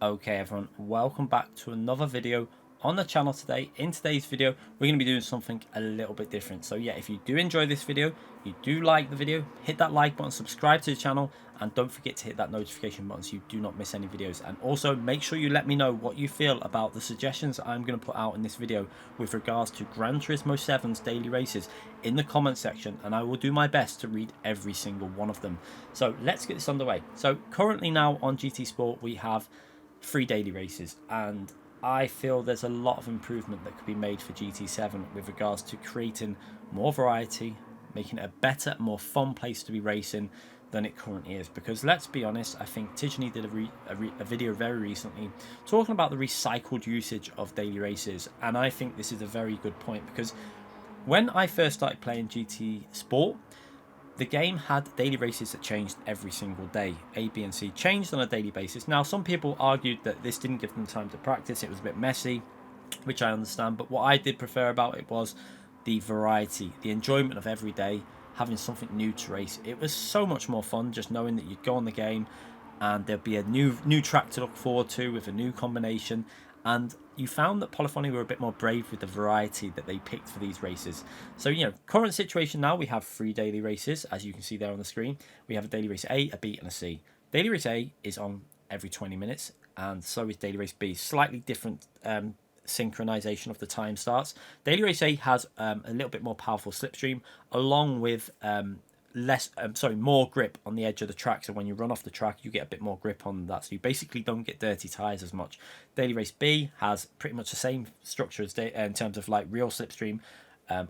Okay everyone, welcome back to another video on the channel today. In today's video, we're going to be doing something a little bit different. So yeah, if you do enjoy this video, you do like the video, hit that like button, subscribe to the channel, and don't forget to hit that notification button so you do not miss any videos. And also make sure you let me know what you feel about the suggestions I'm going to put out in this video with regards to Gran Turismo 7's daily races in the comment section, and I will do my best to read every single one of them. So let's get this underway. So currently now on GT Sport we have 3 daily races, and I feel there's a lot of improvement that could be made for GT7 with regards to creating more variety, making it a better, more fun place to be racing than it currently is. Because let's be honest, I think Tijani did a video very recently talking about the recycled usage of daily races, and I think this is a very good point, because when I first started playing GT Sport, the game had daily races that changed every single day. A, B and C changed on a daily basis. Now, some people argued that this didn't give them time to practice. It was a bit messy, which I understand. But what I did prefer about it was the variety, the enjoyment of every day, having something new to race. It was so much more fun just knowing that you'd go on the game and there'd be a new track to look forward to with a new combination. And you found that Polyphony were a bit more brave with the variety that they picked for these races. So, you know, current situation now, we have 3 daily races, as you can see there on the screen. We have a daily race A, a B, and a C. Daily race A is on every 20 minutes, and so is daily race B. Slightly different synchronization of the time starts. Daily race A has a little bit more powerful slipstream, along with more grip on the edge of the track. So when you run off the track, you get a bit more grip on that, so you basically don't get dirty tires as much. Daily race B has pretty much the same structure as in terms of like real slipstream,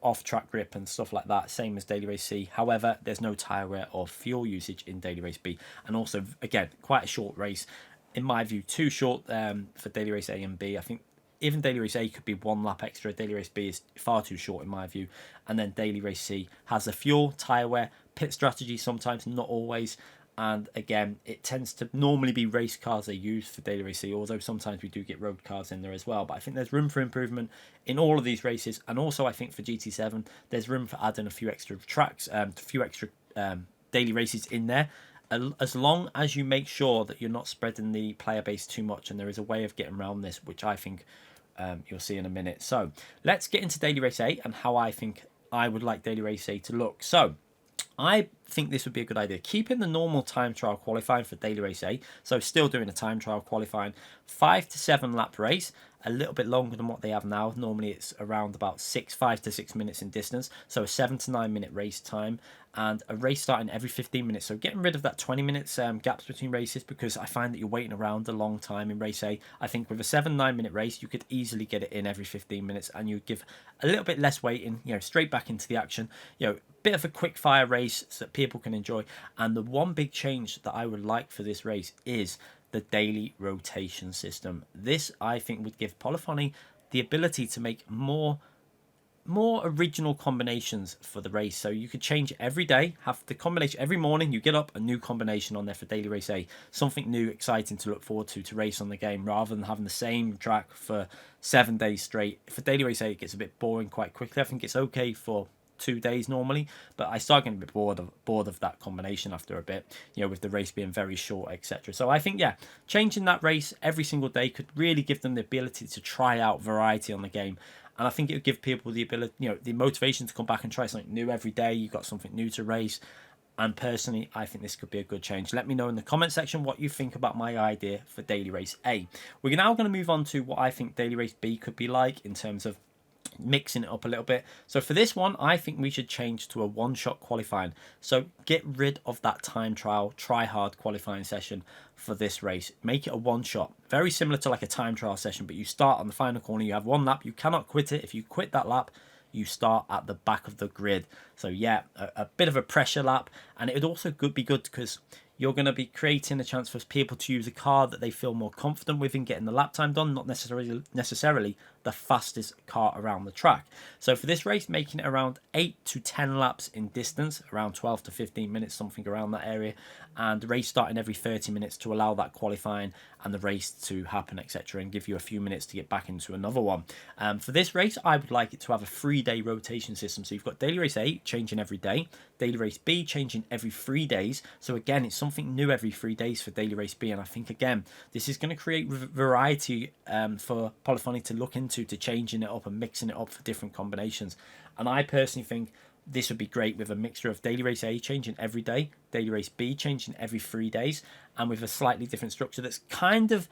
off track grip and stuff like that, same as daily race C. However, there's no tire wear or fuel usage in daily race B, and also again quite a short race in my view, too short for daily race A and B. I think even daily race A could be 1 lap extra. Daily race B is far too short in my view. And then daily race C has the fuel, tyre wear, pit strategy sometimes, not always. And again, it tends to normally be race cars they use for daily race C, although sometimes we do get road cars in there as well. But I think there's room for improvement in all of these races. And also I think for GT7, there's room for adding a few extra tracks, a few extra daily races in there, as long as you make sure that you're not spreading the player base too much. And there is a way of getting around this, which I think you'll see in a minute. So let's get into daily race A and how I think I would like daily race A to look. So I think this would be a good idea, keeping the normal time trial qualifying for daily race A. So still doing a time trial qualifying, 5 to 7 lap race, a little bit longer than what they have now. Normally it's around about 5 to 6 minutes in distance, so a 7 to 9 minute race time, and a race starting every 15 minutes. So getting rid of that 20 minutes gaps between races, because I find that you're waiting around a long time in race A. I think with a 7-9 minute race, you could easily get it in every 15 minutes, and you give a little bit less waiting, you know, straight back into the action. You know, bit of a quick fire race so that people can enjoy. And the one big change that I would like for this race is the daily rotation system. This, I think, would give Polyphony the ability to make more original combinations for the race. So you could change it every day, have the combination every morning. You get up, a new combination on there for daily race A, something new, exciting to look forward to race on the game, rather than having the same track for 7 days straight. For daily race A, it gets a bit boring quite quickly. I think it's okay for 2 days normally, but I start getting a bit bored of that combination after a bit, you know, with the race being very short, etc. So I think, yeah, changing that race every single day could really give them the ability to try out variety on the game. And I think it would give people the ability, you know, the motivation to come back and try something new every day. You've got something new to race. And personally, I think this could be a good change. Let me know in the comment section what you think about my idea for daily race A. We're now going to move on to what I think daily race B could be like in terms of mixing it up a little bit. So for this one, I think we should change to a one-shot qualifying. So get rid of that time trial, try hard qualifying session for this race. Make it a one-shot, very similar to like a time trial session, but you start on the final corner. You have 1 lap. You cannot quit it. If you quit that lap, you start at the back of the grid. So yeah, a bit of a pressure lap, and it would also be good because you're going to be creating a chance for people to use a car that they feel more confident with in getting the lap time done, not necessarily the fastest car around the track. So for this race, making it around 8 to 10 laps in distance, around 12 to 15 minutes, something around that area, and the race starting every 30 minutes to allow that qualifying and the race to happen, etc., and give you a few minutes to get back into another one. For this race, I would like it to have a 3-day rotation system. So you've got daily race A changing every day, daily race B changing every 3 days. So again, it's something new every 3 days for daily race B, and I think again this is going to create variety for Polyphony to look into, to changing it up and mixing it up for different combinations. And I personally think this would be great with a mixture of daily race A changing every day, daily race B changing every 3 days, and with a slightly different structure that's kind of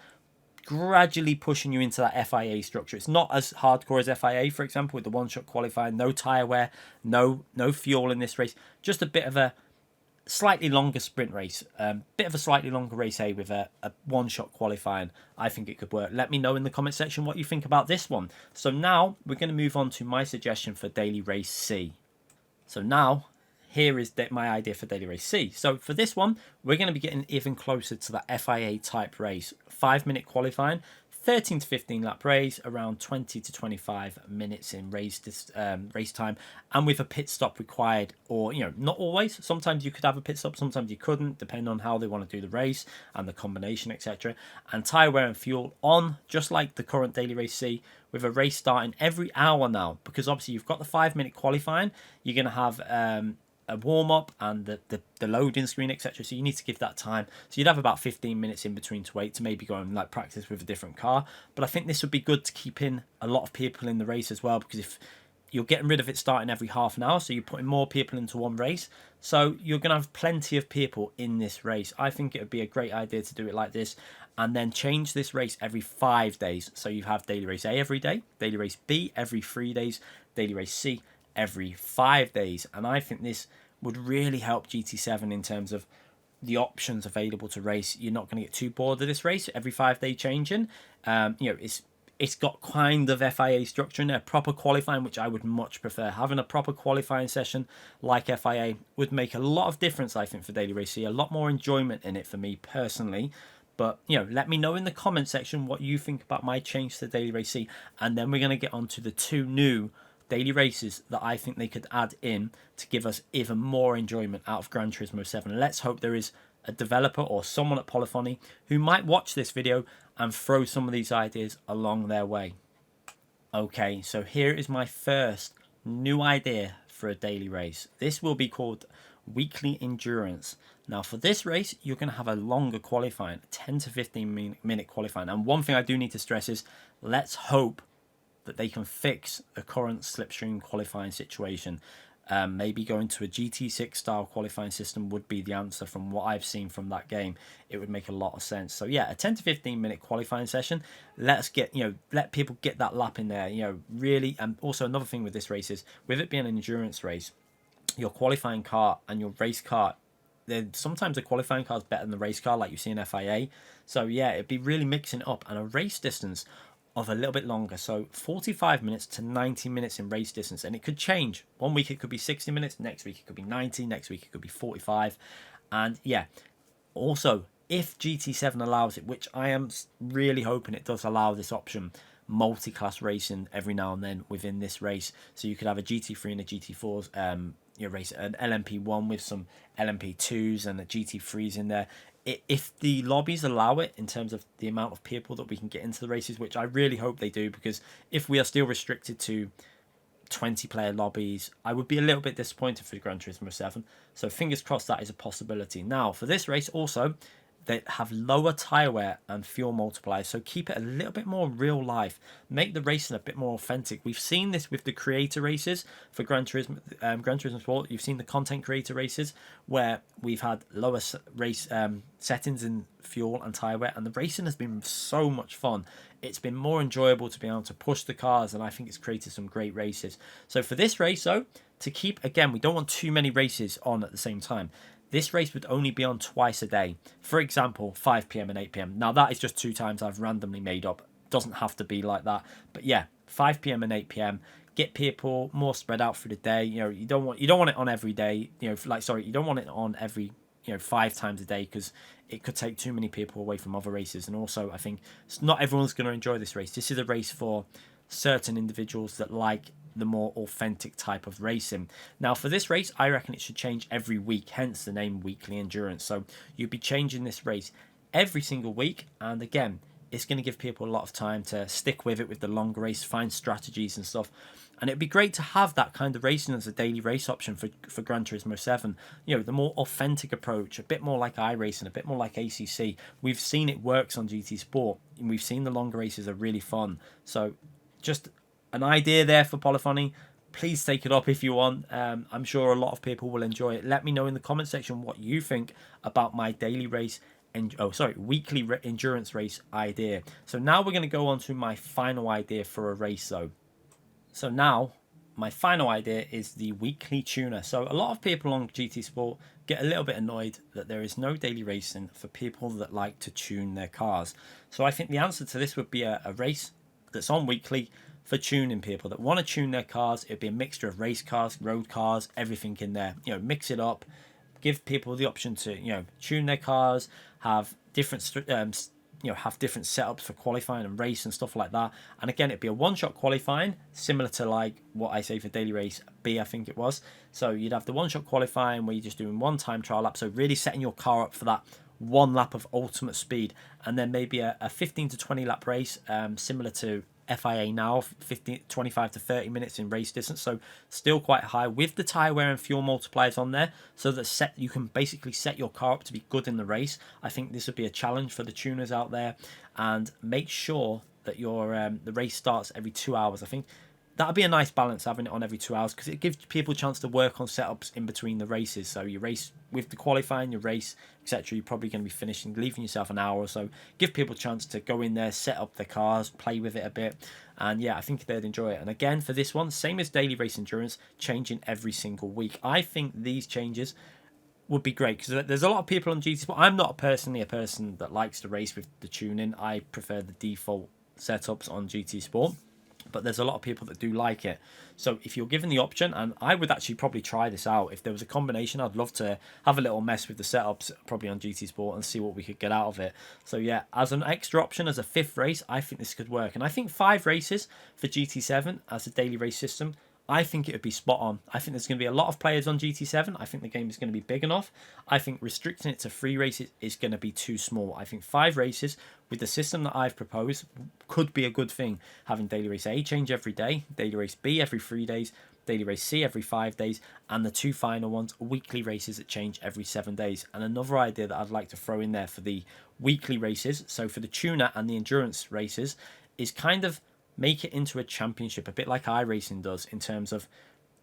gradually pushing you into that FIA structure. It's not as hardcore as FIA, for example, with the one-shot qualifying, no tyre wear, no fuel in this race, just a bit of a slightly longer sprint race, bit of a slightly longer race A with a one-shot qualifying. I think it could work. Let me know in the comment section what you think about this one. So now we're going to move on to my suggestion for daily race C. So now, here is my idea for daily race C. So for this one, we're going to be getting even closer to that FIA type race. 5-minute qualifying, 13 to 15 lap race, around 20 to 25 minutes in race time, and with a pit stop required, or not always. Sometimes you could have a pit stop, sometimes you couldn't, depending on how they want to do the race and the combination, etc. And tyre wear and fuel on, just like the current daily race C, with a race starting every hour now, because obviously you've got the 5-minute qualifying, you're going to have a warm-up and the loading screen, etc. So you need to give that time. So you'd have about 15 minutes in between to wait to maybe go and practice with a different car. But I think this would be good to keep in a lot of people in the race as well, because if you're getting rid of it starting every half an hour, so you're putting more people into one race, so you're going to have plenty of people in this race. I think it would be a great idea to do it like this, and then change this race every 5 days. So you have daily race A every day, daily race B every 3 days, daily race C every 5 days. And I think this would really help GT7 in terms of the options available to race. You're not going to get too bored of this race every 5 day changing. It's got kind of FIA structure in there, proper qualifying, which I would much prefer. Having a proper qualifying session like FIA would make a lot of difference, I think, for daily race C. A lot more enjoyment in it for me personally. But, let me know in the comment section what you think about my change to daily race C. And then we're going to get on to the 2 new daily races that I think they could add in to give us even more enjoyment out of Gran Turismo 7. Let's hope there is a developer or someone at Polyphony who might watch this video and throw some of these ideas along their way. Okay, so here is my first new idea for a daily race. This will be called Weekly Endurance. Now for this race, you're going to have a longer qualifying, 10 to 15 minute qualifying. And one thing I do need to stress is, let's hope that they can fix the current slipstream qualifying situation. Maybe going to a GT6 style qualifying system would be the answer from what I've seen from that game. It would make a lot of sense. So yeah, a 10 to 15 minute qualifying session. Let's get, let people get that lap in there, really. And also another thing with this race is, with it being an endurance race, your qualifying car and your race car, sometimes the qualifying car is better than the race car, like you see in FIA. So yeah, it'd be really mixing it up, and a race distance of a little bit longer, so 45 minutes to 90 minutes in race distance, and it could change. 1 week it could be 60 minutes, next week it could be 90, next week it could be 45. And yeah, also if GT7 allows it, which I am really hoping it does allow this option, multi-class racing every now and then within this race. So you could have a GT3 and a GT4's race, an LMP1 with some LMP2s and a GT3s in there. If the lobbies allow it, in terms of the amount of people that we can get into the races, which I really hope they do, because if we are still restricted to 20-player lobbies, I would be a little bit disappointed for Gran Turismo 7. So fingers crossed that is a possibility. Now, for this race also, they have lower tyre wear and fuel multipliers, so keep it a little bit more real life. Make the racing a bit more authentic. We've seen this with the creator races for Gran Turismo Sport. You've seen the content creator races where we've had lower race settings in fuel and tyre wear, and the racing has been so much fun. It's been more enjoyable to be able to push the cars, and I think it's created some great races. So for this race, though, to keep, again, we don't want too many races on at the same time. This race would only be on twice a day. For example, 5 PM and 8 PM. Now, that is just 2 times I've randomly made up. Doesn't have to be like that. But yeah, 5 PM and 8 PM. Get people more spread out through the day. You don't want it on every day. You don't want it on every 5 times a day, because it could take too many people away from other races. And also, I think not everyone's going to enjoy this race. This is a race for certain individuals that like the more authentic type of racing. Now for this race, I reckon it should change every week, hence the name Weekly Endurance. So you'd be changing this race every single week, and again, it's going to give people a lot of time to stick with it with the longer race, find strategies and stuff. And it'd be great to have that kind of racing as a daily race option for Gran Turismo 7. You know, the more authentic approach, a bit more like iRacing, a bit more like ACC. We've seen it works on GT Sport, and we've seen the longer races are really fun. So just an idea there for Polyphony. Please take it up if you want. I'm sure a lot of people will enjoy it. Let me know in the comment section what you think about my daily race and weekly endurance race idea. So now we're going to go on to my final idea for a race though. So now my final idea is the weekly tuner. So a lot of people on GT Sport get a little bit annoyed that there is no daily racing for people that like to tune their cars. So I think the answer to this would be a race that's on weekly for tuning people that want to tune their cars. It'd be a mixture of race cars, road cars, everything in there. You know, mix it up, give people the option to, you know, tune their cars, have different have different setups for qualifying and race and stuff like that. And again, it'd be a one-shot qualifying, similar to like what I say for daily race B, I think it was. So you'd have the one-shot qualifying where you're just doing one time trial lap, so really setting your car up for that one lap of ultimate speed, and then maybe a 15 to 20 lap race, similar to FIA now, 25 to 30 minutes in race distance, so still quite high with the tyre wear and fuel multipliers on there, so that you can basically set your car up to be good in the race. I think this would be a challenge for the tuners out there, and make sure that your the race starts every 2 hours. I think that'd be a nice balance, having it on every 2 hours, because it gives people a chance to work on setups in between the races. So you race with the qualifying, your race, etc. You're probably going to be finishing, leaving yourself an hour or so. Give people a chance to go in there, set up their cars, play with it a bit. And yeah, I think they'd enjoy it. And again, for this one, same as daily race endurance, changing every single week. I think these changes would be great, because there's a lot of people on GT Sport. I'm not personally a person that likes to race with the tuning. I prefer the default setups on GT Sport, but there's a lot of people that do like it. So if you're given the option, and I would actually probably try this out, if there was a combination, I'd love to have a little mess with the setups probably on GT Sport and see what we could get out of it. So yeah, as an extra option, as a fifth race, I think this could work. And I think 5 races for GT7 as a daily race system, I think it would be spot on. I think there's going to be a lot of players on GT7. I think the game is going to be big enough. I think restricting it to 3 races is going to be too small. I think 5 races with the system that I've proposed could be a good thing. Having daily race A change every day, daily race B every 3 days, daily race C every 5 days, and the 2 final ones, weekly races that change every 7 days. And another idea that I'd like to throw in there for the weekly races, so for the tuner and the endurance races, is kind of make it into a championship, a bit like iRacing does, in terms of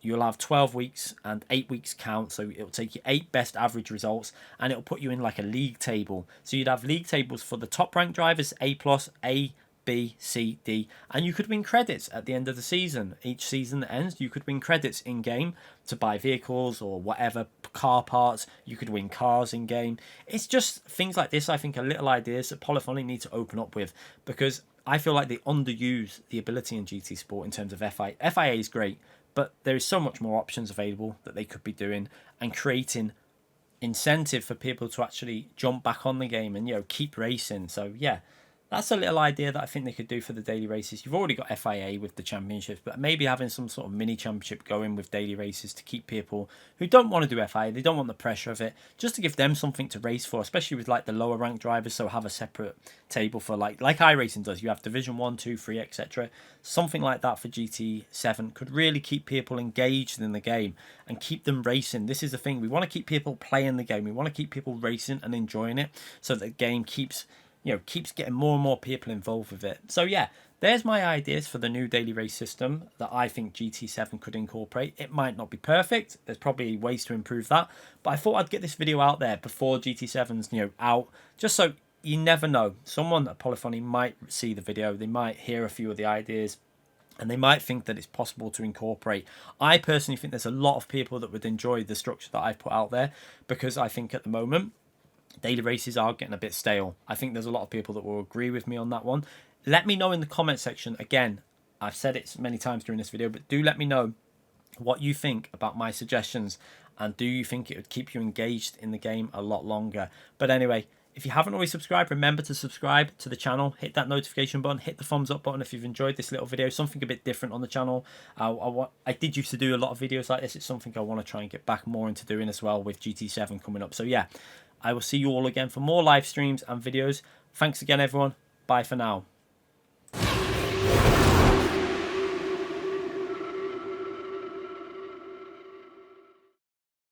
you'll have 12 weeks and 8 weeks count, so it'll take you 8 best average results, and it'll put you in like a league table. So you'd have league tables for the top ranked drivers, A+, A, B, C, D, and you could win credits at the end of the season. Each season that ends, you could win credits in game to buy vehicles or whatever, car parts. You could win cars in game. It's just things like this, I think, are little ideas that Polyphony need to open up with, because I feel like they underuse the ability in GT Sport in terms of FIA. FIA is great, but there is so much more options available that they could be doing and creating incentive for people to actually jump back on the game and, you know, keep racing. So yeah, that's a little idea that I think they could do for the daily races. You've already got FIA with the championships, but maybe having some sort of mini championship going with daily races to keep people who don't want to do FIA, they don't want the pressure of it, just to give them something to race for, especially with like the lower ranked drivers. So have a separate table for like iRacing does. You have Division 1, 2, 3, etc. Something like that for GT7 could really keep people engaged in the game and keep them racing. This is the thing. We want to keep people playing the game. We want to keep people racing and enjoying it, so that the game keeps getting more and more people involved with it. So yeah, there's my ideas for the new daily race system that I think GT7 could incorporate. It might not be perfect. There's probably ways to improve that, but I thought I'd get this video out there before GT7's out, just so you never know. Someone at Polyphony might see the video, they might hear a few of the ideas, and they might think that it's possible to incorporate. I personally think there's a lot of people that would enjoy the structure that I've put out there, because I think at the moment daily races are getting a bit stale. I think there's a lot of people that will agree with me on that one. Let me know in the comment section. Again, I've said it many times during this video, but do let me know what you think about my suggestions, and do you think it would keep you engaged in the game a lot longer. But anyway, If you haven't already subscribed, remember to subscribe to the channel, hit that notification button, hit the thumbs up button if you've enjoyed this little video, something a bit different on the channel. I did used to do a lot of videos like this. It's something I want to try and get back more into doing as well with GT7 coming up. So yeah, I will see you all again for more live streams and videos. Thanks again, everyone. Bye for now.